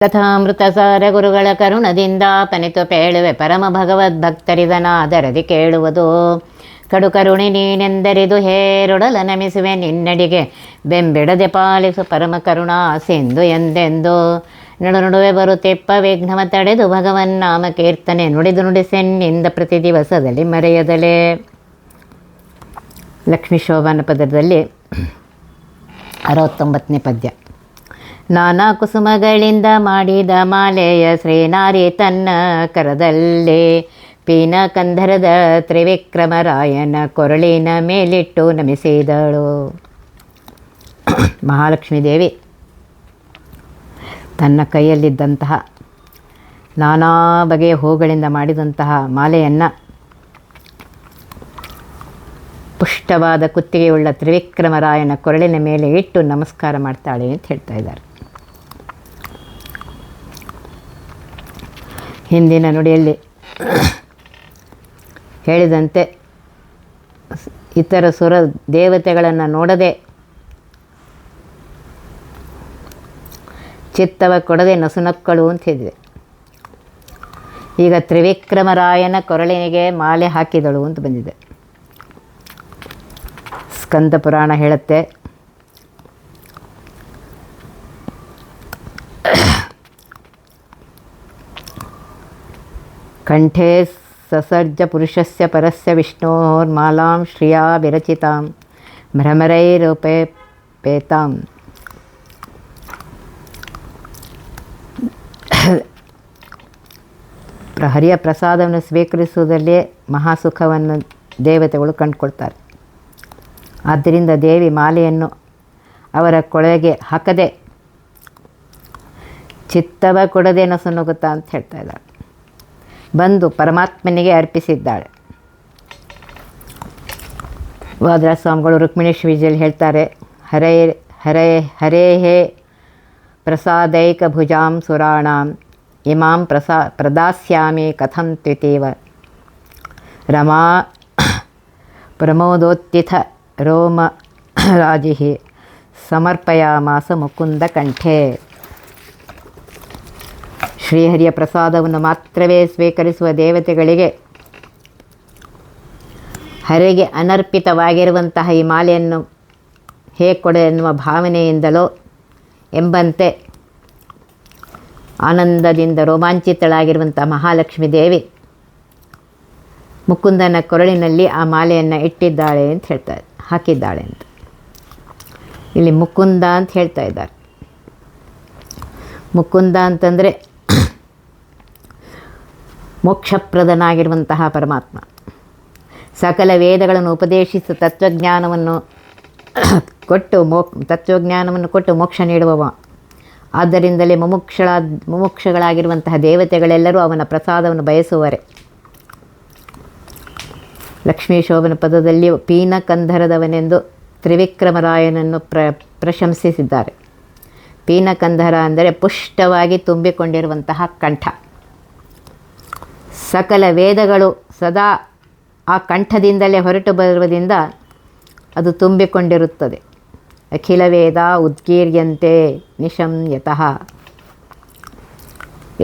ಕಥಾಮೃತಸಾರ ಗುರುಗಳ ಕರುಣದಿಂದ ಪನಿತು ಪೇಳುವೆ ಪರಮ ಭಗವದ್ಭಕ್ತರಿದನಾದರದಿ ಕೇಳುವುದು. ಕಡು ಕರುಣಿ ನೀನೆಂದರಿದು ಹೇರೊಡಲ ನಮಿಸುವೆ ನಿನ್ನಡಿಗೆ ಬೆಂಬಿಡದೆ ಪಾಲಿಸು ಪರಮ ಕರುಣಾ ಸಿಂಧು ಎಂದೆಂದು. ನಡುವೆ ಬರುತ್ತಿಪ್ಪ ವಿಘ್ನವ ತಡೆದು ಭಗವನ್ನಾಮ ಕೀರ್ತನೆ ನುಡಿದು ನುಡಿಸೆನ್ನಿಂದ ಪ್ರತಿ ದಿವಸದಲ್ಲಿ ಮರೆಯದಲೇ. ಲಕ್ಷ್ಮೀ ಶೋಭಾನ ಪದದಲ್ಲಿ 69ನೇ ಪದ್ಯ. ನಾನಾ ಕುಸುಮಗಳಿಂದ ಮಾಡಿದ ಮಾಲೆಯ ಶ್ರೀನಾರಿ ತನ್ನ ಕರದಲ್ಲಿ ಪೀನ ಕಂಧರದ ತ್ರಿವಿಕ್ರಮರಾಯನ ಕೊರಳಿನ ಮೇಲಿಟ್ಟು ನಮಿಸಿದಳು. ಮಹಾಲಕ್ಷ್ಮೀ ದೇವಿ ತನ್ನ ಕೈಯಲ್ಲಿದ್ದಂತಹ ನಾನಾ ಬಗೆಯ ಹೂಗಳಿಂದ ಮಾಡಿದಂತಹ ಮಾಲೆಯನ್ನು ಪುಷ್ಟವಾದ ಕುತ್ತಿಗೆಯುಳ್ಳ ತ್ರಿವಿಕ್ರಮರಾಯನ ಕೊರಳಿನ ಮೇಲೆ ಇಟ್ಟು ನಮಸ್ಕಾರ ಮಾಡ್ತಾಳೆ ಅಂತ ಹೇಳ್ತಾ ಇದ್ದಾರೆ. ಹಿಂದಿನ ನುಡಿಯಲ್ಲಿ ಹೇಳಿದಂತೆ ಇತರ ಸುರ ದೇವತೆಗಳನ್ನು ನೋಡದೆ ಚಿತ್ತವ ಕೊಡದೆ ನಸುನಕ್ಕಳು ಅಂತ ಹೇಳಿದೆ. ಈಗ ತ್ರಿವಿಕ್ರಮರಾಯನ ಕೊರಳಿಗೆ ಮಾಲೆ ಹಾಕಿದಳು ಅಂತ ಬಂದಿದೆ. ಸ್ಕಂದ ಪುರಾಣ ಹೇಳುತ್ತೆ, ಕಂಠೇ ಸಸರ್ಜ ಪುರುಷಸ್ಯ ಪರಸ್ಯ ವಿಷ್ಣೋರ್ಮಾಲಾಂ ಶ್ರಿಯಾ ವಿರಚಿತಾಂ ಭ್ರಮರೈರುಪೇತಾಂ. ಹರಿಯ ಪ್ರಸಾದವನ್ನು ಸ್ವೀಕರಿಸುವುದಲ್ಲೇ ಮಹಾಸುಖವನ್ನು ದೇವತೆಗಳು ಕಂಡುಕೊಳ್ತಾರೆ. ಆದ್ದರಿಂದ ದೇವಿ ಮಾಲೆಯನ್ನು ಅವರ ಕೊಳಗೆ ಹಾಕದೆ ಚಿತ್ತವ ಕೊಡದೆ ನಸುನುಗುತ್ತಾ ಅಂತ ಹೇಳ್ತಾ ಇದ್ದಾಳೆ. ಬಂದು ಪರಮಾತ್ಮನಿಗೆ ಅರ್ಪಿಸಿದ್ದಾಳೆ. ವಾದರಾಜ ಸ್ವಾಮಿಗಳು ರುಕ್ಮಿಣೀಶ್ ವಿಜಯಲ್ಲಿ ಹೇಳ್ತಾರೆ, ಹರೇ ಹರೇ ಹರೇ ಹೇ ಪ್ರಸಾದೈಕ ಭುಜಾಂ ಸುರಾಣಾಂ ಇಮಾಂ ಪ್ರದಾಸ್ಯಾಮಿ ಕಥಂ ತ್ವಿತೀವ ರಮಾ ಪ್ರಮೋದೋತ್ಥಿತ ರೋಮ ರಾಜಿ ಸಮರ್ಪಯಾಮಾಸ ಮುಕುಂದ ಕಂಠೆ. ಶ್ರೀಹರಿಯ ಪ್ರಸಾದವನ್ನು ಮಾತ್ರವೇ ಸ್ವೀಕರಿಸುವ ದೇವತೆಗಳಿಗೆ ಹರಿಗೆ ಅನರ್ಪಿತವಾಗಿರುವಂತಹ ಈ ಮಾಲೆಯನ್ನು ಹೇಗೆ ಕೊಡೆ ಎನ್ನುವ ಭಾವನೆಯಿಂದಲೋ ಎಂಬಂತೆ ಆನಂದದಿಂದ ರೋಮಾಂಚಿತಳಾಗಿರುವಂಥ ಮಹಾಲಕ್ಷ್ಮೀ ದೇವಿ ಮುಕುಂದನ ಕೊರಳಿನಲ್ಲಿ ಆ ಮಾಲೆಯನ್ನು ಇಟ್ಟಿದ್ದಾಳೆ ಅಂತ ಹೇಳ್ತಾರೆ, ಹಾಕಿದ್ದಾಳೆ ಅಂತ. ಇಲ್ಲಿ ಮುಕುಂದ ಅಂತ ಹೇಳ್ತಾ ಇದ್ದಾರೆ. ಮುಕುಂದ ಅಂತಂದರೆ ಮೋಕ್ಷಪ್ರದನಾಗಿರುವಂತಹ ಪರಮಾತ್ಮ. ಸಕಲ ವೇದಗಳನ್ನು ಉಪದೇಶಿಸಿ ತತ್ವಜ್ಞಾನವನ್ನು ಕೊಟ್ಟು ಮೋಕ್ಷ ನೀಡುವವ. ಆದ್ದರಿಂದಲೇ ಮುಮುಕ್ಷಗಳಾಗಿರುವಂತಹ ದೇವತೆಗಳೆಲ್ಲರೂ ಅವನ ಪ್ರಸಾದವನ್ನು ಬಯಸುವರೆ. ಲಕ್ಷ್ಮೀ ಶೋಭನ ಪದದಲ್ಲಿ ಪೀನ ಕಂಧರದವನೆಂದು ತ್ರಿವಿಕ್ರಮರಾಯನನ್ನು ಪ್ರಶಂಸಿಸಿದ್ದಾರೆ. ಪೀನಕಂಧರ ಅಂದರೆ ಪುಷ್ಟವಾಗಿ ತುಂಬಿಕೊಂಡಿರುವಂತಹ ಕಂಠ. ಸಕಲ ವೇದಗಳು ಸದಾ ಆ ಕಂಠದಿಂದಲೇ ಹೊರಟು ಬರುವುದರಿಂದ ಅದು ತುಂಬಿಕೊಂಡಿರುತ್ತದೆ. ಅಖಿಲ ವೇದ ಉದ್ಗೀರ್ಯಂತೆ ನಿಶಂಯತಃ.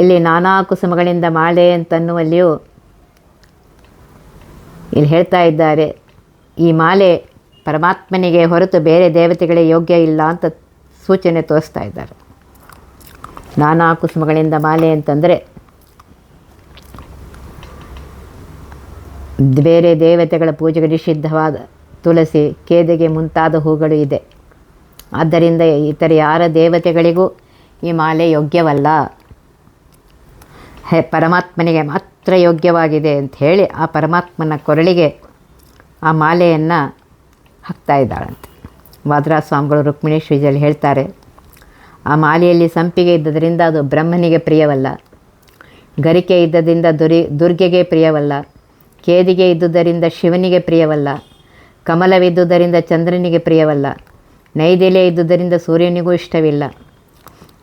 ಇಲ್ಲಿ ನಾನಾ ಕುಸುಮಗಳಿಂದ ಮಾಲೆ ಅಂತನ್ನುವಲ್ಲಿಯೂ ಇಲ್ಲಿ ಹೇಳ್ತಾ ಇದ್ದಾರೆ, ಈ ಮಾಲೆ ಪರಮಾತ್ಮನಿಗೆ ಹೊರತು ಬೇರೆ ದೇವತೆಗಳಿಗೆ ಯೋಗ್ಯ ಇಲ್ಲ ಅಂತ ಸೂಚನೆ ತೋರಿಸ್ತಾ ಇದ್ದಾರೆ. ನಾನಾ ಕುಸುಮಗಳಿಂದ ಮಾಲೆ ಅಂತಂದರೆ ಬೇರೆ ದೇವತೆಗಳ ಪೂಜೆಗೆ ನಿಷಿದ್ಧವಾದ ತುಳಸಿ, ಕೇದಿಗೆ ಮುಂತಾದ ಹೂಗಳು ಇದೆ. ಆದ್ದರಿಂದ ಇತರ ಯಾರ ದೇವತೆಗಳಿಗೂ ಈ ಮಾಲೆ ಯೋಗ್ಯವಲ್ಲ, ಪರಮಾತ್ಮನಿಗೆ ಮಾತ್ರ ಯೋಗ್ಯವಾಗಿದೆ ಅಂತ ಹೇಳಿ ಆ ಪರಮಾತ್ಮನ ಕೊರಳಿಗೆ ಆ ಮಾಲೆಯನ್ನು ಹಾಕ್ತಾ ಇದ್ದಾಳಂತೆ. ವಾದರಾಜ ಸ್ವಾಮಿಗಳು ರುಕ್ಮಿಣೀಶ್ ವಿಜಯಲ್ಲಿ ಹೇಳ್ತಾರೆ, ಆ ಮಾಲೆಯಲ್ಲಿ ಸಂಪಿಗೆ ಇದ್ದದರಿಂದ ಅದು ಬ್ರಹ್ಮನಿಗೆ ಪ್ರಿಯವಲ್ಲ, ಗರಿಕೆ ಇದ್ದದಿಂದ ದುರ್ಗೆಗೆ ಪ್ರಿಯವಲ್ಲ, ಕೇದಿಗೆ ಇದ್ದುದರಿಂದ ಶಿವನಿಗೆ ಪ್ರಿಯವಲ್ಲ, ಕಮಲವಿದ್ದುದರಿಂದ ಚಂದ್ರನಿಗೆ ಪ್ರಿಯವಲ್ಲ, ನೈದಿಲೆ ಇದ್ದುದರಿಂದ ಸೂರ್ಯನಿಗೂ ಇಷ್ಟವಿಲ್ಲ,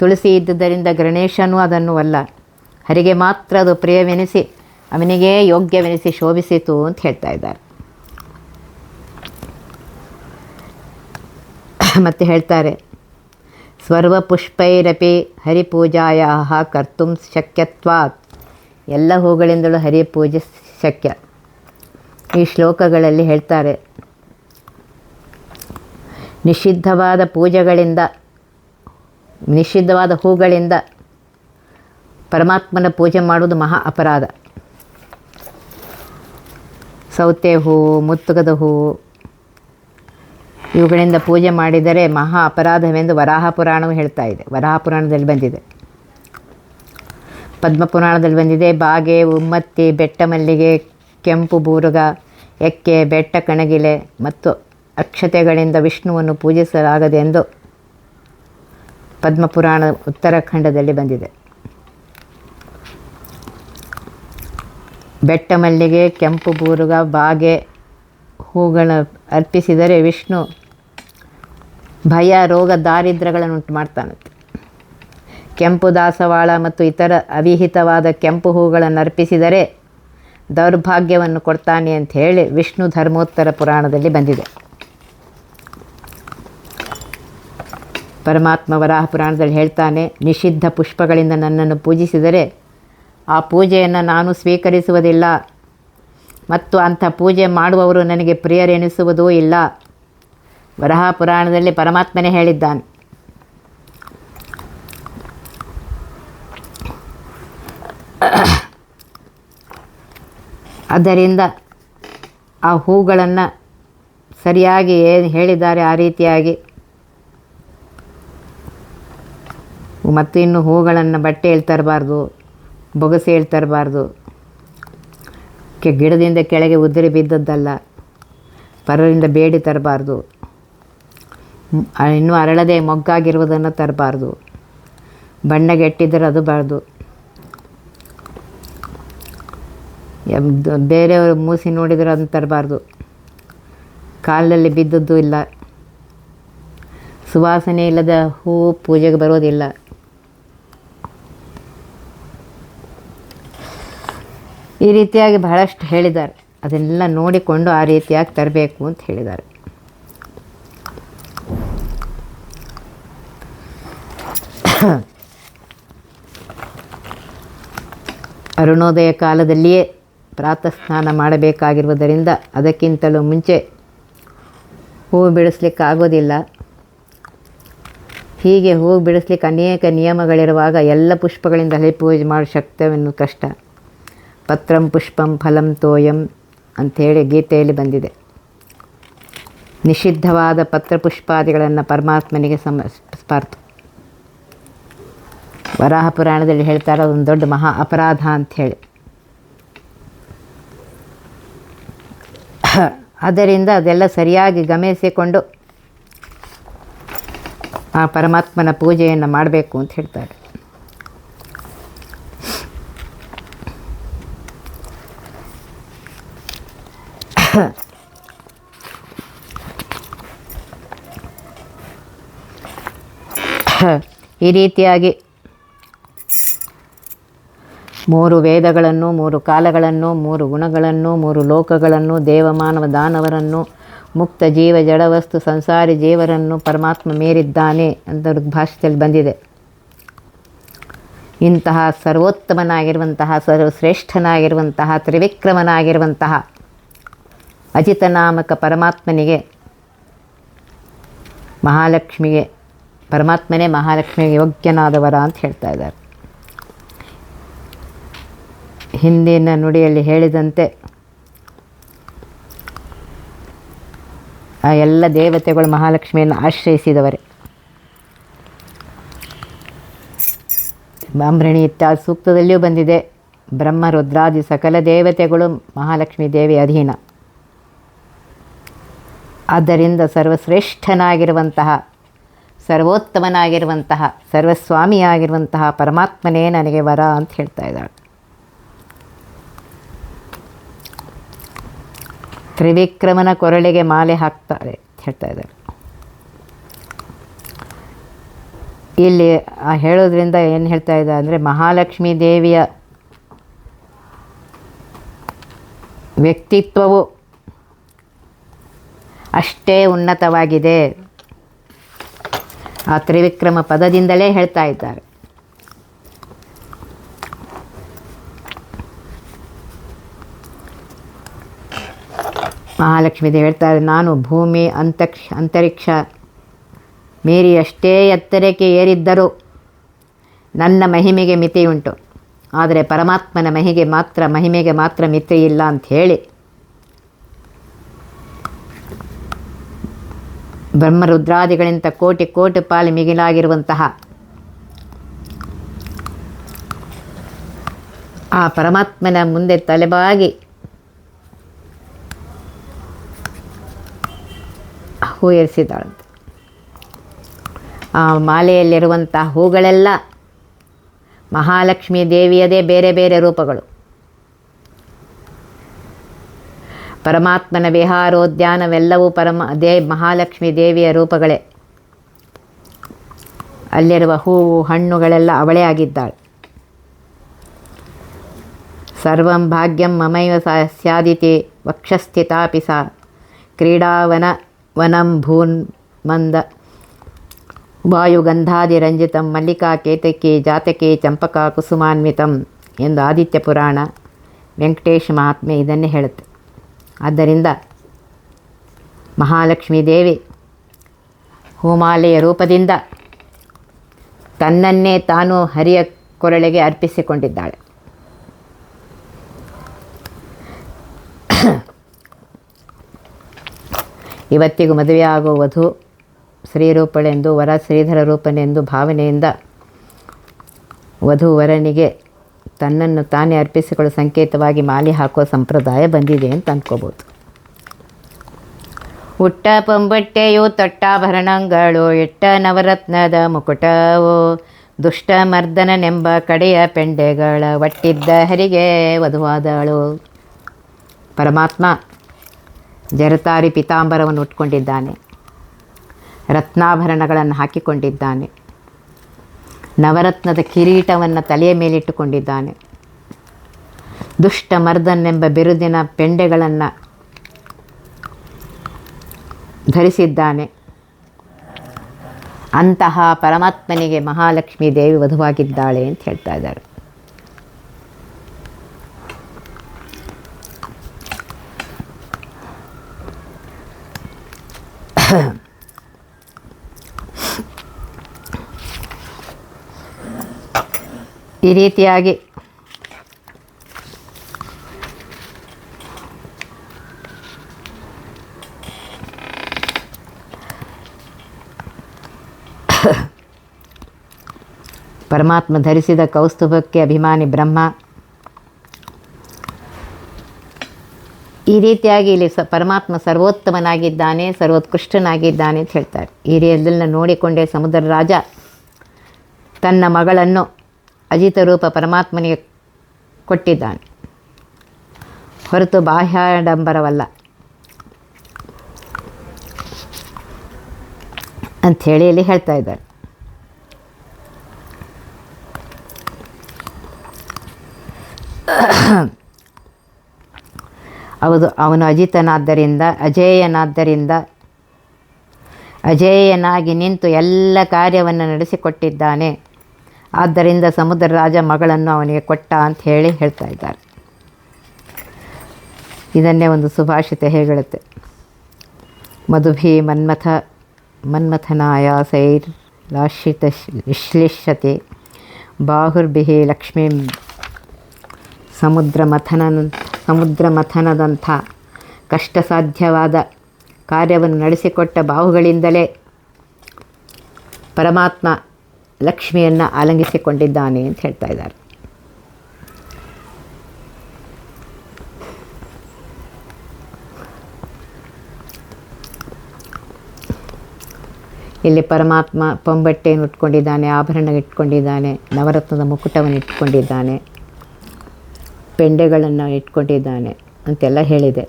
ತುಳಸಿ ಇದ್ದುದರಿಂದ ಗಣೇಶನೂ ಅದನ್ನು ಅಲ್ಲ, ಹರಿಗೆ ಮಾತ್ರ ಅದು ಪ್ರಿಯವೆನಿಸಿ ಅವನಿಗೇ ಯೋಗ್ಯವೆನಿಸಿ ಶೋಭಿಸಿತು ಅಂತ ಹೇಳ್ತಾ ಇದ್ದಾರೆ. ಮತ್ತು ಹೇಳ್ತಾರೆ, ಸರ್ವಪುಷ್ಪೈರಪಿ ಹರಿಪೂಜಾಯಾಹ ಕರ್ತುಂ ಶಕ್ಯತ್ವಾತ್. ಎಲ್ಲ ಹೂಗಳಿಂದಲೂ ಹರಿಯ ಪೂಜೆ ಶಕ್ಯ. ಈ ಶ್ಲೋಕಗಳಲ್ಲಿ ಹೇಳ್ತಾರೆ, ನಿಷಿದ್ಧವಾದ ಪೂಜೆಗಳಿಂದ, ನಿಷಿದ್ಧವಾದ ಹೂಗಳಿಂದ ಪರಮಾತ್ಮನ ಪೂಜೆ ಮಾಡುವುದು ಮಹಾ ಅಪರಾಧ. ಸೌತೆ ಹೂವು, ಮುತ್ತುಗದ ಹೂವು ಇವುಗಳಿಂದ ಪೂಜೆ ಮಾಡಿದರೆ ಮಹಾ ಅಪರಾಧವೆಂದು ವರಾಹ ಪುರಾಣವು ಹೇಳ್ತಾ ಇದೆ. ವರಾಹ ಪುರಾಣದಲ್ಲಿ ಬಂದಿದೆ, ಪದ್ಮಪುರಾಣದಲ್ಲಿ ಬಂದಿದೆ. ಬಾಗೆ, ಉಮ್ಮತ್ತಿ, ಬೆಟ್ಟ ಮಲ್ಲಿಗೆ, ಕೆಂಪು ಬೂರುಗ, ಎಕ್ಕೆ, ಬೆಟ್ಟ ಕಣಗಿಲೆ ಮತ್ತು ಅಕ್ಷತೆಗಳಿಂದ ವಿಷ್ಣುವನ್ನು ಪೂಜಿಸಲಾಗದೆಂದು ಪದ್ಮಪುರಾಣ ಉತ್ತರಾಖಂಡದಲ್ಲಿ ಬಂದಿದೆ. ಬೆಟ್ಟ ಮಲ್ಲಿಗೆ, ಕೆಂಪು ಬೂರುಗ, ಬಾಗೆ ಹೂಗಳ ಅರ್ಪಿಸಿದರೆ ವಿಷ್ಣು ಭಯ, ರೋಗ, ದಾರಿದ್ರ್ಯಗಳನ್ನು ಉಂಟು ಮಾಡ್ತಾನಂತೆ. ಕೆಂಪು ದಾಸವಾಳ ಮತ್ತು ಇತರ ಅವಿಹಿತವಾದ ಕೆಂಪು ಹೂಗಳನ್ನು ಅರ್ಪಿಸಿದರೆ ದೌರ್ಭಾಗ್ಯವನ್ನು ಕೊಡ್ತಾನೆ ಅಂತ ಹೇಳಿ ವಿಷ್ಣು ಧರ್ಮೋತ್ತರ ಪುರಾಣದಲ್ಲಿ ಬಂದಿದೆ. ಪರಮಾತ್ಮ ವರಾಹ ಪುರಾಣದಲ್ಲಿ ಹೇಳ್ತಾನೆ, ನಿಷಿದ್ಧ ಪುಷ್ಪಗಳಿಂದ ನನ್ನನ್ನು ಪೂಜಿಸಿದರೆ ಆ ಪೂಜೆಯನ್ನು ನಾನು ಸ್ವೀಕರಿಸುವುದಿಲ್ಲ ಮತ್ತು ಅಂಥ ಪೂಜೆ ಮಾಡುವವರು ನನಗೆ ಪ್ರಿಯರೆನಿಸುವುದೂ ಇಲ್ಲ. ವರಾಹ ಪುರಾಣದಲ್ಲಿ ಪರಮಾತ್ಮನೇ ಹೇಳಿದ್ದಾನೆ. ಆದ್ದರಿಂದ ಆ ಹೂಗಳನ್ನು ಸರಿಯಾಗಿ ಏನು ಹೇಳಿದ್ದಾರೆ ಆ ರೀತಿಯಾಗಿ, ಮತ್ತು ಇನ್ನು ಹೂಗಳನ್ನು ಬಟ್ಟೆಯಲ್ಲಿ ತರಬಾರ್ದು, ಬೊಗಸೆಯಲ್ಲಿ ತರಬಾರ್ದು, ಗಿಡದಿಂದ ಕೆಳಗೆ ಉದುರಿ ಬಿದ್ದದ್ದಲ್ಲ, ಪರರಿಂದ ಬೇಡಿ ತರಬಾರ್ದು, ಇನ್ನೂ ಅರಳದೆ ಮೊಗ್ಗಾಗಿರುವುದನ್ನು ತರಬಾರ್ದು, ಬಣ್ಣಗೆಟ್ಟಿದ್ದರೆ ಅದು ಬಾರ್ದು, ಬೇರೆಯವರು ಮೂಸಿ ನೋಡಿದರೆ ಅದನ್ನು ತರಬಾರ್ದು, ಕಾಲಲ್ಲಿ ಬಿದ್ದದ್ದು ಇಲ್ಲ, ಸುವಾಸನೆ ಇಲ್ಲದ ಹೂವು ಪೂಜೆಗೆ ಬರೋದಿಲ್ಲ. ಈ ರೀತಿಯಾಗಿ ಬಹಳಷ್ಟು ಹೇಳಿದ್ದಾರೆ. ಅದನ್ನೆಲ್ಲ ನೋಡಿಕೊಂಡು ಆ ರೀತಿಯಾಗಿ ತರಬೇಕು ಅಂತ ಹೇಳಿದ್ದಾರೆ. ಅರುಣೋದಯ ಕಾಲದಲ್ಲಿಯೇ ಪ್ರಾತಃ ಸ್ನಾನ ಮಾಡಬೇಕಾಗಿರುವುದರಿಂದ ಅದಕ್ಕಿಂತಲೂ ಮುಂಚೆ ಹೂವು ಬಿಡಿಸ್ಲಿಕ್ಕೆ ಆಗೋದಿಲ್ಲ. ಹೀಗೆ ಹೂವು ಬಿಡಿಸ್ಲಿಕ್ಕೆ ಅನೇಕ ನಿಯಮಗಳಿರುವಾಗ ಎಲ್ಲ ಪುಷ್ಪಗಳಿಂದ ಹಳಿ ಪೂಜೆ ಮಾಡೋ ಶಕ್ತವನ್ನು ಕಷ್ಟ. ಪತ್ರಂ ಪುಷ್ಪಂ ಫಲಂ ತೋಯಂ ಅಂಥೇಳಿ ಗೀತೆಯಲ್ಲಿ ಬಂದಿದೆ. ನಿಷಿದ್ಧವಾದ ಪತ್ರಪುಷ್ಪಾದಿಗಳನ್ನು ಪರಮಾತ್ಮನಿಗೆ ಸಮರ್ಪಿಸಬಾರ್ದು. ವರಾಹ ಪುರಾಣದಲ್ಲಿ ಹೇಳ್ತಾರೆ, ಅದೊಂದು ದೊಡ್ಡ ಮಹಾ ಅಪರಾಧ ಅಂಥೇಳಿ. ಆದ್ದರಿಂದ ಅದೆಲ್ಲ ಸರಿಯಾಗಿ ಗಮನಿಸಿಕೊಂಡು ಆ ಪರಮಾತ್ಮನ ಪೂಜೆಯನ್ನು ಮಾಡಬೇಕು ಅಂತ ಹೇಳ್ತಾರೆ. ಈ ರೀತಿಯಾಗಿ 3 ವೇದಗಳನ್ನು, 3 ಕಾಲಗಳನ್ನು, 3 ಗುಣಗಳನ್ನು, 3 ಲೋಕಗಳನ್ನು, ದೇವಮಾನವ ದಾನವರನ್ನು, ಮುಕ್ತ ಜೀವ ಜಡವಸ್ತು ಸಂಸಾರಿ ಜೀವರನ್ನು ಪರಮಾತ್ಮ ಮೀರಿದ್ದಾನೆ ಅಂತ ಭಾಷೆಯಲ್ಲಿ ಬಂದಿದೆ. ಇಂತಹ ಸರ್ವೋತ್ತಮನಾಗಿರುವಂತಹ, ಸರ್ವಶ್ರೇಷ್ಠನಾಗಿರುವಂತಹ, ತ್ರಿವಿಕ್ರಮನಾಗಿರುವಂತಹ ಅಜಿತನಾಮಕ ಪರಮಾತ್ಮನಿಗೆ, ಮಹಾಲಕ್ಷ್ಮಿಗೆ, ಪರಮಾತ್ಮನೇ ಮಹಾಲಕ್ಷ್ಮಿಗೆ ಯೋಗ್ಯನಾದವರ ಅಂತ ಹೇಳ್ತಾ ಇದ್ದಾರೆ. ಹಿಂದಿನ ನುಡಿಯಲ್ಲಿ ಹೇಳಿದಂತೆ ಆ ಎಲ್ಲ ದೇವತೆಗಳು ಮಹಾಲಕ್ಷ್ಮಿಯನ್ನು ಆಶ್ರಯಿಸಿದವರೇ. ಬ್ರಾಹ್ಮಣಿ ಇತ್ಯಾದಿ ಸೂಕ್ತದಲ್ಲಿಯೂ ಬಂದಿದೆ, ಬ್ರಹ್ಮ ರುದ್ರಾದಿ ಸಕಲ ದೇವತೆಗಳು ಮಹಾಲಕ್ಷ್ಮೀ ದೇವಿ ಅಧೀನ. ಆದ್ದರಿಂದ ಸರ್ವಶ್ರೇಷ್ಠನಾಗಿರುವಂತಹ, ಸರ್ವೋತ್ತಮನಾಗಿರುವಂತಹ, ಸರ್ವಸ್ವಾಮಿಯಾಗಿರುವಂತಹ ಪರಮಾತ್ಮನೇ ನನಗೆ ವರ ಅಂತ ಹೇಳ್ತಾ ಇದ್ದಾಳೆ. ತ್ರಿವಿಕ್ರಮನ ಕೊರಳಿಗೆ ಮಾಲೆ ಹಾಕ್ತಾರೆ ಹೇಳ್ತಾ ಇದ್ದಾರೆ. ಇಲ್ಲಿ ಹೇಳೋದ್ರಿಂದ ಏನು ಹೇಳ್ತಾ ಇದ್ದಾರೆ ಅಂದರೆ, ಮಹಾಲಕ್ಷ್ಮೀ ದೇವಿಯ ವ್ಯಕ್ತಿತ್ವವು ಅಷ್ಟೇ ಉನ್ನತವಾಗಿದೆ. ಆ ತ್ರಿವಿಕ್ರಮ ಪದದಿಂದಲೇ ಹೇಳ್ತಾ ಇದ್ದಾರೆ. ಮಹಾಲಕ್ಷ್ಮೀ ದೇವಿ ಹೇಳ್ತಾರೆ, ನಾನು ಭೂಮಿ ಅಂತರಿಕ್ಷ ಮೀರಿ ಎಷ್ಟೇ ಎತ್ತರಕ್ಕೆ ಏರಿದ್ದರೂ ನನ್ನ ಮಹಿಮೆಗೆ ಮಿತಿಯುಂಟು, ಆದರೆ ಪರಮಾತ್ಮನ ಮಹಿಮೆಗೆ ಮಾತ್ರ ಮಿತಿ ಇಲ್ಲ ಅಂಥೇಳಿ ಬ್ರಹ್ಮರುದ್ರಾದಿಗಳಿಂದ ಕೋಟಿ ಕೋಟಿ ಪಾಲು ಮಿಗಿಲಾಗಿರುವಂತಹ ಆ ಪರಮಾತ್ಮನ ಮುಂದೆ ತಲೆಬಾಗಿ ಹೂ ಏರಿಸಿದ್ದಾಳಂತೆ. ಆ ಮಾಲೆಯಲ್ಲಿರುವಂಥ ಹೂಗಳೆಲ್ಲ ಮಹಾಲಕ್ಷ್ಮೀ ದೇವಿಯದೇ ಬೇರೆ ಬೇರೆ ರೂಪಗಳು. ಪರಮಾತ್ಮನ ವಿಹಾರೋದ್ಯಾನವೆಲ್ಲವೂ ಮಹಾಲಕ್ಷ್ಮೀ ದೇವಿಯ ರೂಪಗಳೇ. ಅಲ್ಲಿರುವ ಹೂವು ಹಣ್ಣುಗಳೆಲ್ಲ ಅವಳೇ ಆಗಿದ್ದಾಳೆ. ಸರ್ವಂ ಭಾಗ್ಯಂ ಮಮೈವ ಸ್ಯಾದಿತಿ ವಕ್ಷಸ್ಥಿತಾಪಿ ಸಾ ಕ್ರೀಡಾವನಂ ಭೂನ್ಮಂದ ವಾಯುಗಂಧಾದಿರಂಜಿತಂ ಮಲ್ಲಿಕಾ ಕೇತಕಿ ಜಾತಕಿ ಚಂಪಕಾ ಕುಸುಮಾನ್ವಿತಂ ಎಂದು ಆದಿತ್ಯ ಪುರಾಣ ವೆಂಕಟೇಶ ಮಹಾತ್ಮೆ ಇದನ್ನೇ ಹೇಳುತ್ತೆ. ಆದ್ದರಿಂದ ಮಹಾಲಕ್ಷ್ಮೀ ದೇವಿ ಹೂಮಾಲೆಯ ರೂಪದಿಂದ ತನ್ನನ್ನೇ ತಾನು ಹರಿಯ ಕೊರಳಿಗೆ ಅರ್ಪಿಸಿಕೊಂಡಿದ್ದಾಳೆ. ಇವತ್ತಿಗೂ ಮದುವೆಯಾಗುವ ವಧು ಶ್ರೀರೂಪಳೆಂದು ವರ ಶ್ರೀಧರ ರೂಪನೆಂದು ಭಾವನೆಯಿಂದ ವಧು ವರನಿಗೆ ತನ್ನನ್ನು ತಾನೇ ಅರ್ಪಿಸಿಕೊಳ್ಳುವ ಸಂಕೇತವಾಗಿ ಮಾಲೆ ಹಾಕುವ ಸಂಪ್ರದಾಯ ಬಂದಿದೆ ಅಂತ ಅಂದ್ಕೋಬೋದು. ಉಟ್ಟ ಪೊಂಬಟ್ಟೆಯು ತೊಟ್ಟಾಭರಣಗಳು ಇಟ್ಟ ನವರತ್ನದ ಮುಕುಟವು ದುಷ್ಟ ಮರ್ದನನೆಂಬ ಕಡೆಯ ಪೆಂಡೆಗಳ ಒಟ್ಟಿದ್ದ ಹರಿಗೆ ವಧುವಾದಳು. ಪರಮಾತ್ಮ ಜರತಾರಿ ಪೀತಾಂಬರವನ್ನು ಉಟ್ಕೊಂಡಿದ್ದಾನೆ, ರತ್ನಾಭರಣಗಳನ್ನು ಹಾಕಿಕೊಂಡಿದ್ದಾನೆ, ನವರತ್ನದ ಕಿರೀಟವನ್ನು ತಲೆಯ ಮೇಲಿಟ್ಟುಕೊಂಡಿದ್ದಾನೆ, ದುಷ್ಟ ಮರ್ದನೆಂಬ ಬಿರುದಿನ ಪೆಂಡೆಗಳನ್ನು ಧರಿಸಿದ್ದಾನೆ. ಅಂತಹ ಪರಮಾತ್ಮನಿಗೆ ಮಹಾಲಕ್ಷ್ಮೀ ದೇವಿ ವಧುವಾಗಿದ್ದಾಳೆ ಅಂತ ಹೇಳ್ತಾ ಇದ್ದಾರೆ. ಈ ರೀತಿಯಾಗಿ ಪರಮಾತ್ಮ ಧರಿಸಿದ ಕೌಸ್ತುಭಕ್ಕೆ ಅಭಿಮಾನಿ ಬ್ರಹ್ಮ. ಈ ರೀತಿಯಾಗಿ ಇಲ್ಲಿ ಪರಮಾತ್ಮ ಸರ್ವೋತ್ತಮನಾಗಿದ್ದಾನೆ, ಸರ್ವೋತ್ಕೃಷ್ಟನಾಗಿದ್ದಾನೆ ಅಂತ ಹೇಳ್ತಾರೆ. ಈ ರೀತಿಯೆಲ್ಲ ನೋಡಿಕೊಂಡೇ ಸಮುದ್ರ ರಾಜ ತನ್ನ ಮಗಳನ್ನು ಅಜಿತ ರೂಪ ಪರಮಾತ್ಮನಿಗೆ ಕೊಟ್ಟಿದ್ದಾನೆ, ಹೊರತು ಬಾಹ್ಯಾಡಂಬರವಲ್ಲ ಅಂಥೇಳಿ ಇಲ್ಲಿ ಹೇಳ್ತಾ ಇದ್ದಾರೆ. ಹೌದು, ಅವನು ಅಜಿತನಾದ್ದರಿಂದ ಅಜೇಯನಾಗಿ ನಿಂತು ಎಲ್ಲ ಕಾರ್ಯವನ್ನು ನಡೆಸಿಕೊಟ್ಟಿದ್ದಾನೆ. ಆದ್ದರಿಂದ ಸಮುದ್ರ ರಾಜ ಮಗಳನ್ನು ಅವನಿಗೆ ಕೊಟ್ಟ ಅಂತ ಹೇಳ್ತಾ ಇದ್ದಾರೆ. ಇದನ್ನೇ ಒಂದು ಸುಭಾಷಿತ ಹೇಳುತ್ತೆ, ಮಧುಭಿ ಮನ್ಮಥನಾಯಾಸೈರ್ ಲಾಶಿತ ವಿಶ್ಲಿಷ್ಯತೆ ಬಾಹುರ್ಭಿ ಲಕ್ಷ್ಮೀ ಸಮುದ್ರ ಮಥನದಂಥ ಕಷ್ಟ ಸಾಧ್ಯವಾದ ಕಾರ್ಯವನ್ನು ನಡೆಸಿಕೊಟ್ಟ ಬಾಹುಗಳಿಂದಲೇ ಪರಮಾತ್ಮ ಲಕ್ಷ್ಮಿಯನ್ನು ಆಲಂಗಿಸಿಕೊಂಡಿದ್ದಾನೆ ಅಂತ ಹೇಳ್ತಾ ಇದ್ದಾರೆ. ಇಲ್ಲಿ ಪರಮಾತ್ಮ ಪೊಂಬಟ್ಟೆಯನ್ನು ಇಟ್ಕೊಂಡಿದ್ದಾನೆ, ಆಭರಣ ಇಟ್ಕೊಂಡಿದ್ದಾನೆ, ನವರತ್ನದ ಮುಕುಟವನ್ನು ಇಟ್ಕೊಂಡಿದ್ದಾನೆ, ಪೆಂಡೆಗಳನ್ನು ಇಟ್ಕೊಂಡಿದ್ದಾನೆ ಅಂತೆಲ್ಲ ಹೇಳಿದೆ.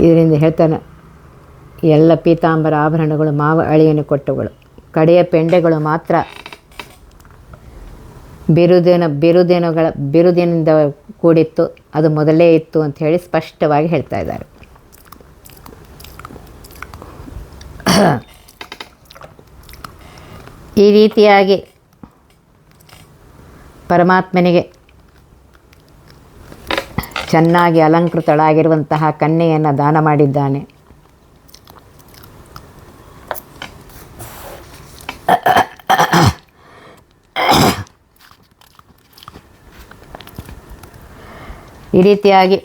ಇದರಿಂದ ಹೇಳ್ತಾನೆ, ಎಲ್ಲ ಪೀತಾಂಬರ ಆಭರಣಗಳು ಮಾವ ಅಳಿಯನ್ನು ಕೊಟ್ಟವುಗಳು, ಕಡೆಯ ಪೆಂಡೆಗಳು ಮಾತ್ರ ಬಿರುದಿನಿಂದ ಕೂಡಿತ್ತು, ಅದು ಮೊದಲೇ ಇತ್ತು ಅಂತ ಹೇಳಿ ಸ್ಪಷ್ಟವಾಗಿ ಹೇಳ್ತಾ ಇದ್ದಾರೆ. ಈ ರೀತಿಯಾಗಿ ಪರಮಾತ್ಮನಿಗೆ ಚೆನ್ನಾಗಿ ಅಲಂಕೃತಳಾಗಿರುವಂತಹ ಕನ್ಯೆಯನ್ನು ದಾನ ಮಾಡಿದ್ದಾನೆ. ಈ ರೀತಿಯಾಗಿ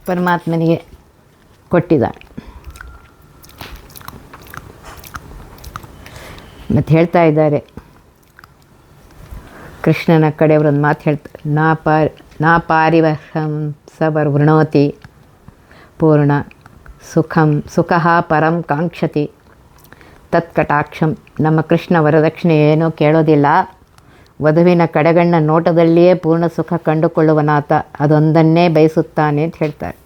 ಪರಮಾತ್ಮನಿಗೆ ಕೊಟ್ಟಿದ್ದಾನೆ. ಮತ್ತು ಹೇಳ್ತಾ ಇದ್ದಾರೆ, ಕೃಷ್ಣನ ಕಡೆಯವರೊಂದು ಮಾತು ಹೇಳ್ತಾರೆ, ನಾ ಪಾರಿವಹಂ ಸವರ್ ವೃಣೋತಿ ಪೂರ್ಣ ಸುಖ ಪರಂ ಕಾಂಕ್ಷತಿ ತತ್ಕಟಾಕ್ಷಂ. ನಮ್ಮ ಕೃಷ್ಣ ವರದಕ್ಷಿಣೆ ಏನೂ ಕೇಳೋದಿಲ್ಲ, ವಧುವಿನ ಕಡೆಗಣ್ಣ ನೋಟದಲ್ಲಿಯೇ ಪೂರ್ಣ ಸುಖ ಕಂಡುಕೊಳ್ಳುವನಾತ, ಅದೊಂದನ್ನೇ ಬಯಸುತ್ತಾನೆ ಅಂತ ಹೇಳ್ತಾರೆ.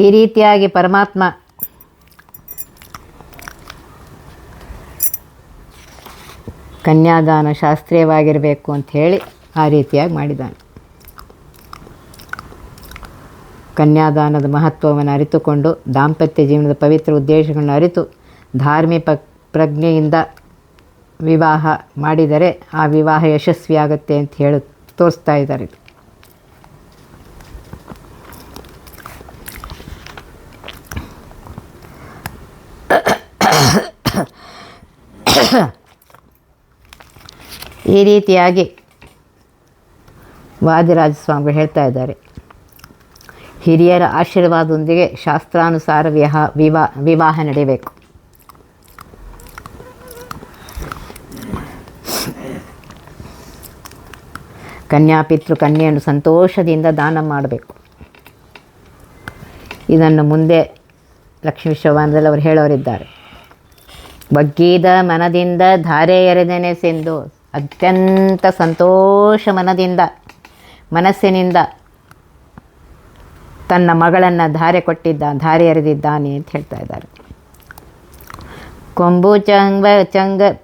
ಈ ರೀತಿಯಾಗಿ ಪರಮಾತ್ಮ ಕನ್ಯಾದಾನ ಶಾಸ್ತ್ರೀಯವಾಗಿರಬೇಕು ಅಂಥೇಳಿ ಆ ರೀತಿಯಾಗಿ ಮಾಡಿದ್ದಾನೆ. ಕನ್ಯಾದಾನದ ಮಹತ್ವವನ್ನು ಅರಿತುಕೊಂಡು ದಾಂಪತ್ಯ ಜೀವನದ ಪವಿತ್ರ ಉದ್ದೇಶಗಳನ್ನು ಅರಿತು ಧಾರ್ಮಿಕ ಪ್ರಜ್ಞೆಯಿಂದ ವಿವಾಹ ಮಾಡಿದರೆ ಆ ವಿವಾಹ ಯಶಸ್ವಿಯಾಗತ್ತೆ ಅಂತ ಹೇಳಿ ತೋರಿಸ್ತಾ ಇದ್ದಾರೆ. ಈ ರೀತಿಯಾಗಿ ವಾದಿರಾಜ ಸ್ವಾಮಿಗಳು ಹೇಳ್ತಾ ಇದ್ದಾರೆ, ಹಿರಿಯರ ಆಶೀರ್ವಾದದೊಂದಿಗೆ ಶಾಸ್ತ್ರಾನುಸಾರ ವಿವಾಹ ನಡೆಯಬೇಕು. ಕನ್ಯಾಪಿತೃ ಕನ್ಯೆಯನ್ನು ಸಂತೋಷದಿಂದ ದಾನ ಮಾಡಬೇಕು. ಇದನ್ನು ಮುಂದೆ ಲಕ್ಷ್ಮೀ ಶೋಭಾನದಲ್ಲಿ ಅವರು ಹೇಳೋರಿದ್ದಾರೆ. ಬಗ್ಗಿದ ಮನದಿಂದ ಧಾರೆ ಎರೆದೆನೆಸೆಂದು, ಅತ್ಯಂತ ಸಂತೋಷ ಮನಸ್ಸಿನಿಂದ ತನ್ನ ಮಗಳನ್ನು ಧಾರೆ ಎರೆದಿದ್ದಾನೆ ಅಂತ ಹೇಳ್ತಾ ಇದ್ದಾರೆ.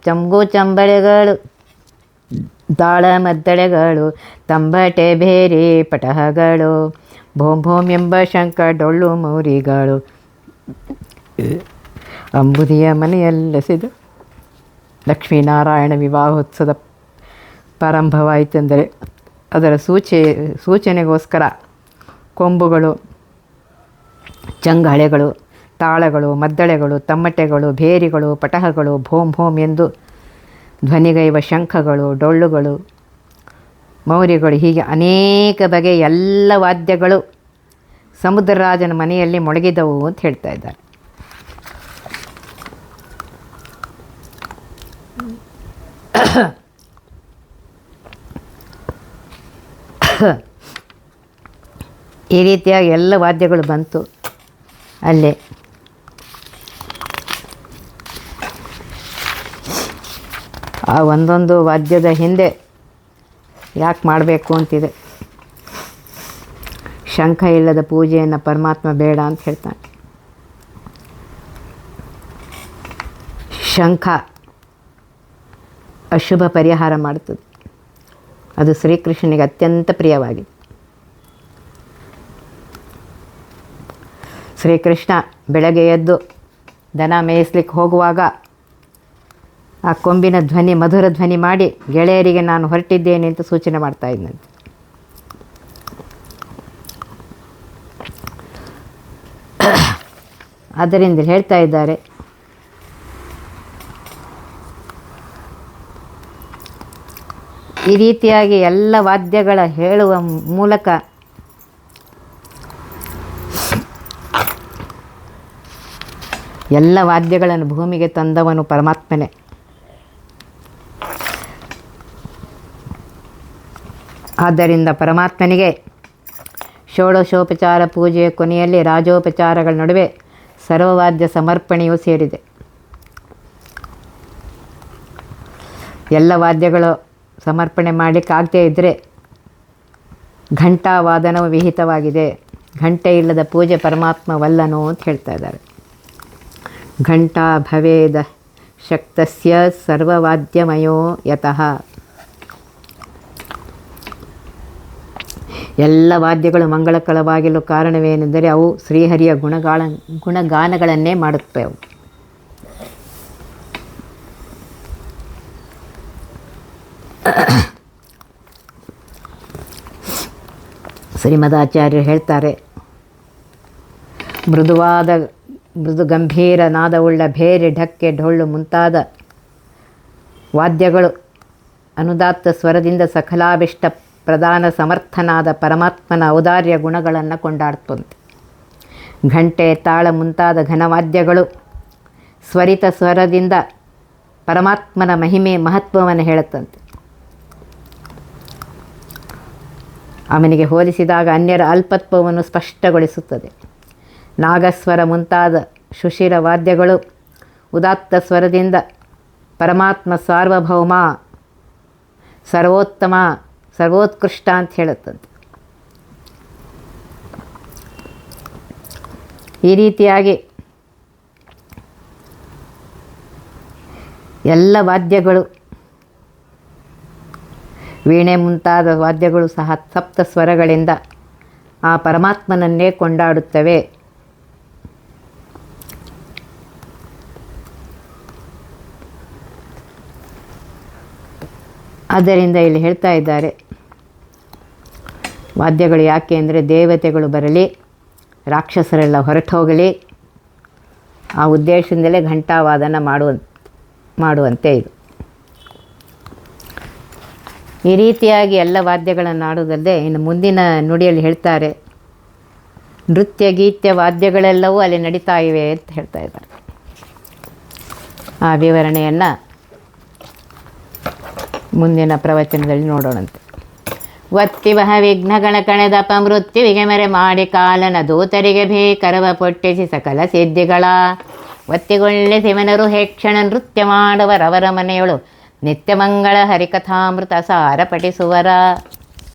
ಚಂಬು ಚಂಬಳೆಗಳು, ತಾಳ ಮದ್ದಳೆಗಳು, ತಂಬಟೆ ಬೇರೆ ಪಟಹಗಳು, ಭೋಂ ಭೋಂ ಎಂಬ ಶಂಕ ಡೊಳ್ಳು ಮೌರಿಗಳು, ಅಂಬುದಿಯ ಮನೆಯಲ್ಲೆಸೆದು ಲಕ್ಷ್ಮೀನಾರಾಯಣ ವಿವಾಹೋತ್ಸವದ ಪ್ರಾರಂಭವಾಯಿತೆಂದರೆ ಅದರ ಸೂಚನೆಗೋಸ್ಕರ ಕೊಂಬುಗಳು, ಚಂಗಳೆಗಳು, ತಾಳಗಳು, ಮದ್ದಳೆಗಳು, ತಮ್ಮಟೆಗಳು, ಭೇರಿಗಳು, ಪಟಹಗಳು, ಭೋಂ ಭೋಂ ಎಂದು ಧ್ವನಿಗೈವ ಶಂಖಗಳು, ಡೊಳ್ಳುಗಳು, ಮೌರ್ಯಗಳು, ಹೀಗೆ ಅನೇಕ ಬಗೆಯ ಎಲ್ಲ ವಾದ್ಯಗಳು ಸಮುದ್ರರಾಜನ ಮನೆಯಲ್ಲಿ ಮೊಳಗಿದವು ಅಂತ ಹೇಳ್ತಾ ಇದ್ದಾರೆ. ಈ ರೀತಿಯಾಗಿ ಎಲ್ಲ ವಾದ್ಯಗಳು ಬಂತು. ಅಲ್ಲೇ ಆ ಒಂದೊಂದು ವಾದ್ಯದ ಹಿಂದೆ ಯಾಕೆ ಮಾಡಬೇಕು ಅಂತಿದೆ. ಶಂಖ ಇಲ್ಲದ ಪೂಜೆಯನ್ನು ಪರಮಾತ್ಮ ಬೇಡ ಅಂತ ಹೇಳ್ತಾನೆ. ಶಂಖ ಅಶುಭ ಪರಿಹಾರ ಮಾಡುತ್ತದೆ. ಅದು ಶ್ರೀಕೃಷ್ಣನಿಗೆ ಅತ್ಯಂತ ಪ್ರಿಯವಾಗಿದೆ. ಶ್ರೀಕೃಷ್ಣ ಬೆಳಗ್ಗೆ ಎದ್ದು ದನ ಮೇಯಿಸ್ಲಿಕ್ಕೆ ಹೋಗುವಾಗ ಆ ಕೊಂಬಿನ ಧ್ವನಿ, ಮಧುರ ಧ್ವನಿ ಮಾಡಿ ಗೆಳೆಯರಿಗೆ ನಾನು ಹೊರಟಿದ್ದೇನೆ ಅಂತ ಸೂಚನೆ ಮಾಡ್ತಾ ಇದ್ದಂತೆ. ಆದ್ದರಿಂದ ಹೇಳ್ತಾ ಇದ್ದಾರೆ, ಈ ರೀತಿಯಾಗಿ ಎಲ್ಲ ವಾದ್ಯಗಳ ಹೇಳುವ ಮೂಲಕ ಎಲ್ಲ ವಾದ್ಯಗಳನ್ನು ಭೂಮಿಗೆ ತಂದವನು ಪರಮಾತ್ಮನೇ. ಆದ್ದರಿಂದ ಪರಮಾತ್ಮನಿಗೆ ಷೋಡಶೋಪಚಾರ ಪೂಜೆಯ ಕೊನೆಯಲ್ಲಿ ರಾಜೋಪಚಾರಗಳ ನಡುವೆ ಸರ್ವವಾದ್ಯ ಸಮರ್ಪಣೆಯೂ ಸೇರಿದೆ. ಎಲ್ಲ ವಾದ್ಯಗಳು ಸಮರ್ಪಣೆ ಮಾಡಲಿಕ್ಕಾಗದೇ ಇದ್ದರೆ ಘಂಟಾವಾದನವು ವಿಹಿತವಾಗಿದೆ. ಘಂಟೆ ಇಲ್ಲದ ಪೂಜೆ ಪರಮಾತ್ಮವಲ್ಲನೋ ಅಂತ ಹೇಳ್ತಾ ಇದ್ದಾರೆ. ಘಂಟಾ ಭವೇದ ಶಕ್ತಸ್ಯ ಸರ್ವವಾದ್ಯಮಯೋ ಯತಃ. ಎಲ್ಲ ವಾದ್ಯಗಳು ಮಂಗಳಕರವಾಗಿರಲು ಕಾರಣವೇನೆಂದರೆ ಅವು ಶ್ರೀಹರಿಯ ಗುಣಗಾನಗಳನ್ನೇ ಮಾಡುತ್ತವೆ. ಅವು ಶ್ರೀಮದಾಚಾರ್ಯರು ಹೇಳ್ತಾರೆ, ಮೃದು ಗಂಭೀರ ನಾದವುಳ್ಳ ಭೇರಿ, ಢಕ್ಕೆ, ಢೊಳ್ಳು ಮುಂತಾದ ವಾದ್ಯಗಳು ಅನುದಾತ್ತ ಸ್ವರದಿಂದ ಸಕಲಾಭಿಷ್ಟ ಪ್ರಧಾನ ಸಮರ್ಥನಾದ ಪರಮಾತ್ಮನ ಔದಾರ್ಯ ಗುಣಗಳನ್ನು ಕೊಂಡಾಡ್ತಂತೆ. ಘಂಟೆ, ತಾಳ ಮುಂತಾದ ಘನವಾದ್ಯಗಳು ಸ್ವರಿತ ಸ್ವರದಿಂದ ಪರಮಾತ್ಮನ ಮಹಿಮೆ ಮಹತ್ವವನ್ನು ಹೇಳುತ್ತಂತೆ. ಅವನಿಗೆ ಹೋಲಿಸಿದಾಗ ಅನ್ಯರ ಅಲ್ಪತ್ವವನ್ನು ಸ್ಪಷ್ಟಗೊಳಿಸುತ್ತದೆ. ನಾಗಸ್ವರ ಮುಂತಾದ ಸುಶಿರ ವಾದ್ಯಗಳು ಉದಾತ್ತ ಸ್ವರದಿಂದ ಪರಮಾತ್ಮ ಸಾರ್ವಭೌಮ, ಸರ್ವೋತ್ತಮ, ಸರ್ವೋತ್ಕೃಷ್ಟ ಅಂತ ಹೇಳುತ್ತಂತೆ. ಈ ರೀತಿಯಾಗಿ ಎಲ್ಲ ವಾದ್ಯಗಳು, ವೀಣೆ ಮುಂತಾದ ವಾದ್ಯಗಳು ಸಹ ಸಪ್ತ ಸ್ವರಗಳಿಂದ ಆ ಪರಮಾತ್ಮನನ್ನೇ ಕೊಂಡಾಡುತ್ತವೆ. ಆದ್ದರಿಂದ ಇಲ್ಲಿ ಹೇಳ್ತಾ ಇದ್ದಾರೆ, ವಾದ್ಯಗಳು ಯಾಕೆ ಅಂದರೆ ದೇವತೆಗಳು ಬರಲಿ, ರಾಕ್ಷಸರೆಲ್ಲ ಹೊರಟೋಗಲಿ, ಆ ಉದ್ದೇಶದಿಂದಲೇ ಘಂಟಾವಾದನ ಮಾಡುವಂತೆ ಇದು. ಈ ರೀತಿಯಾಗಿ ಎಲ್ಲ ವಾದ್ಯಗಳನ್ನು ಆಡುವುದಲ್ಲದೆ ಇನ್ನು ಮುಂದಿನ ನುಡಿಯಲ್ಲಿ ಹೇಳ್ತಾರೆ, ನೃತ್ಯ ಗೀತ್ಯ ವಾದ್ಯಗಳೆಲ್ಲವೂ ಅಲ್ಲಿ ನಡೀತಾ ಇವೆ ಅಂತ ಹೇಳ್ತಾ ಇದ್ದಾರೆ. ಆ ವಿವರಣೆಯನ್ನು ಮುಂದಿನ ಪ್ರವಚನದಲ್ಲಿ ನೋಡೋಣಂತೆ. ಒತ್ತಿವಹ ವಿಘ್ನಗಳ ಕಳೆದಪ ಮೃತ್ಯುವಿಗೆ ಮೆರೆ ಮಾಡಿ ಕಾಲನ ದೂತರಿಗೆ ಭೀಕರವ ಪೊಟ್ಟಿಸಿ ಸಕಲ ಸಿದ್ಧಿಗಳ ಒತ್ತಿಗೊಳ್ಳಿಸಿವನರು ಹೇಕ್ಷಣ ನೃತ್ಯ ಮಾಡುವರವರ ಮನೆಯೊಳು ನಿತ್ಯಮಂಗಳ ಹರಿಕಥಾಮೃತ ಸಾರ ಪಠಿಸುವರ.